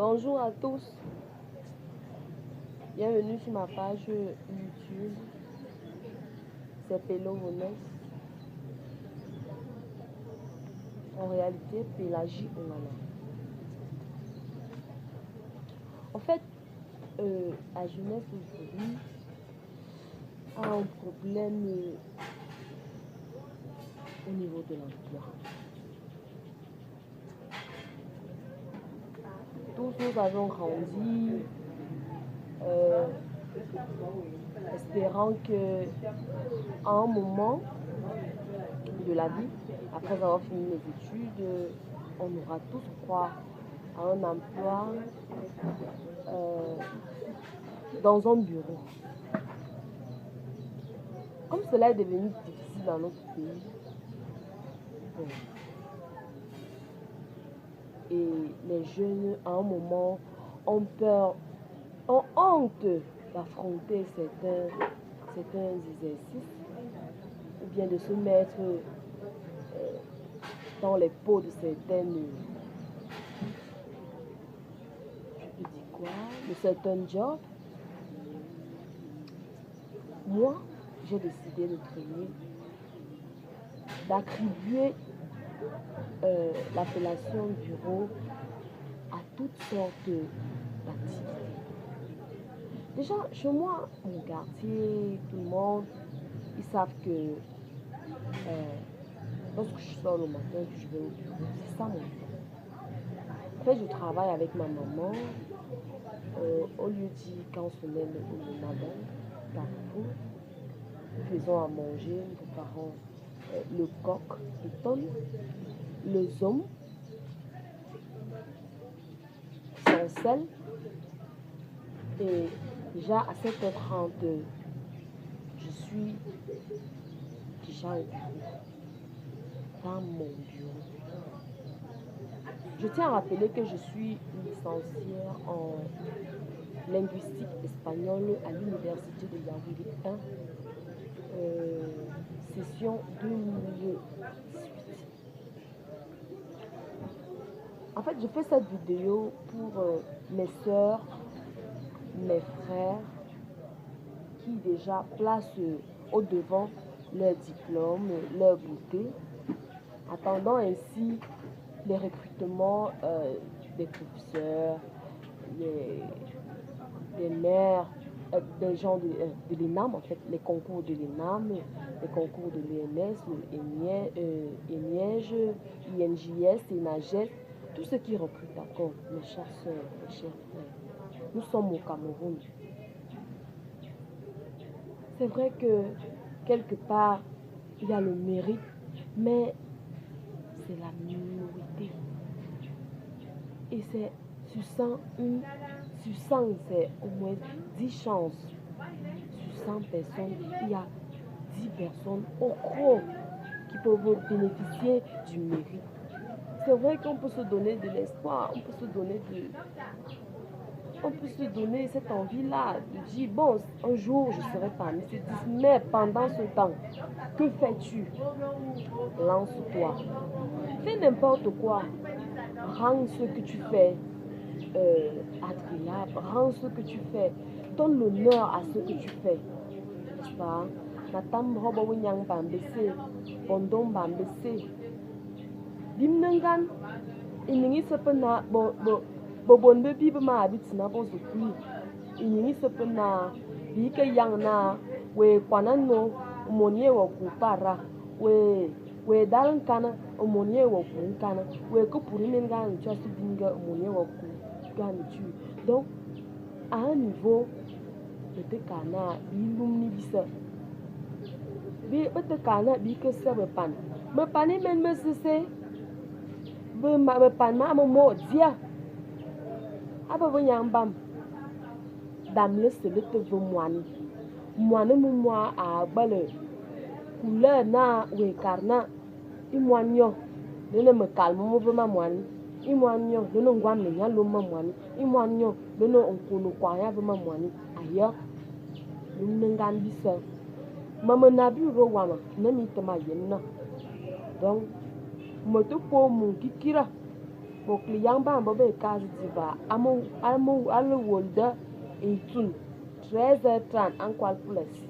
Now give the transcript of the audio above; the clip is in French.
Bonjour à tous, bienvenue sur ma page YouTube, c'est Pélo Vonès. En réalité, Pélagie Ongana. En fait, la jeunesse aujourd'hui a un problème au niveau de l'emploi. Tous nous avons grandi espérant que à un moment de la vie, après avoir fini nos études, on aura tous droit à un emploi dans un bureau. Comme cela est devenu difficile dans notre pays, et les jeunes à un moment ont peur, ont honte d'affronter certains exercices ou bien de se mettre dans les peaux de certaines, je peux dire quoi, de certains jobs. Moi, j'ai décidé de créer, d'attribuer l'appellation bureau à toutes sortes d'activités. Déjà, chez moi, mon quartier, tout le monde, ils savent que lorsque je sors le matin, que je vais au bureau, c'est ça mon bureau. En fait, je travaille avec ma maman. Au lieu dit quand on est le matin, Carrefour, nous faisons à manger, nous préparons le coq, le tonne, le zom, sans sel. Et déjà à 7h30, je suis déjà au bureau, dans mon bureau. Je tiens à rappeler que je suis licenciée en linguistique espagnole à l'université de Yaoundé 1, session 2018. En fait, je fais cette vidéo pour mes soeurs, mes frères, qui déjà placent au devant leur diplôme, leur beauté, attendant ainsi les recrutements des professeurs, des maires, des gens de l'ENAM, en fait, les concours de l'ENAM, les concours de l'ENS, ENIEJ, INJS, ENAGES, tout ce qui recrute d'accord, mes chers soeurs, mes chers frères. Nous sommes au Cameroun. C'est vrai que quelque part, il y a le mérite, mais c'est la minorité. Et c'est sur 100, c'est au moins 10 chances. Sur 100 personnes, il y a 10 personnes au gros qui peuvent bénéficier du mérite. C'est vrai qu'on peut se donner de l'espoir, on peut se donner cette envie-là de dire, bon, un jour je serai parmi ces 10, mais pendant ce temps, que fais-tu? Lance-toi. Fais n'importe quoi. Rends ce que tu fais agréable. Rends ce que tu fais. Donne l'honneur à ce que tu fais. N'est-ce pas? Natam robo winyang bambese, bondom bambese. Bimnangan, iningi sepena bo bonbe bibe ma abitina bo zukui. Iningi sepena bike yang na we kwanano umonye wa kupara we dalan kana umonye wa kunkana we kupurimen gan chasu dinga umonye wa ku. Donc à un niveau de kana bilumni bisa bi kana bi que ça me pani men me sese me pan ma mo dia aba nyam bam dam le se le te moine mu moi a bale couleur na we karna i moignon le me calme mo ve ma moine i moignon le no ngwa me nya lo ma moine i moignon le no onkono kwa ya ve ma moine aya ngan bisa mama na bureau wana na mi te ma yenna donc moto po mu kikira Mon client ba bobe case diva amo le wolde et tun 13h30 en qual plus.